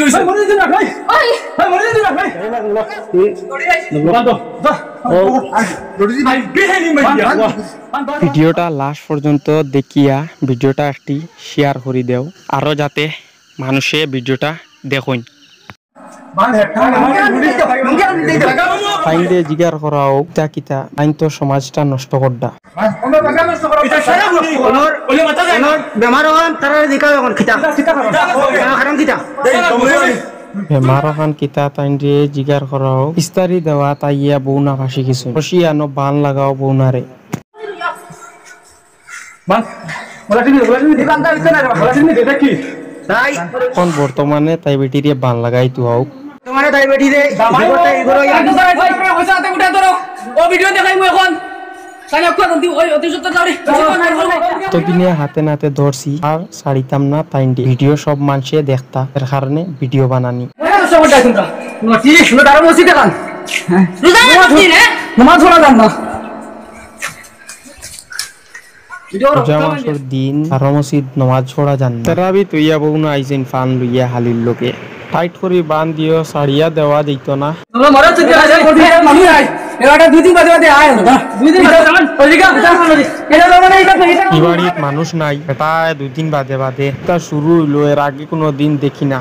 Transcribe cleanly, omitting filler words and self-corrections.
হইছে মরে দিন না ভাই ওই ভাই মরে দিন না ভাই ভিডিওটা লাস্ট পর্যন্ত দেখিয়া ভিডিওটা একটি শেয়ার করে দেও আরো যাতে মানুষে ভিডিওটা দেখুন ফাইন্ডে জিগার করা হোক তা কিতা আইন তো সমাজটা নষ্ট করডা বেমার খান কিতা তাইন্ডে জিগার করা হোক ইস্তারি দেওয়া তাইয়া বউ না ফাঁসি কিছু রশিয়ানো বান লাগাও বউনারে এখন বর্তমানে তাই বেটিরে বান লাগাই তো হোক এতদিনে হাতে নাতে ধরছি আর ছাড়িতাম না তাইন্ডে ভিডিও সব মানুষে দেখতা এর কারণে ভিডিও বানানি রোজা মাসের দিন আর মসজিদ নমাজ পড়া যান না তারাবি তুইয়া বউ না আইছেন ফান লইয়া হালির লোকে টাইট করে বান দিও সারিয়া দেওয়া দিত না বাড়ির মানুষ নাই এটা 2 দিন বাদে বাদে তা শুরু হইলো এর আগে কোনো দিন দেখি না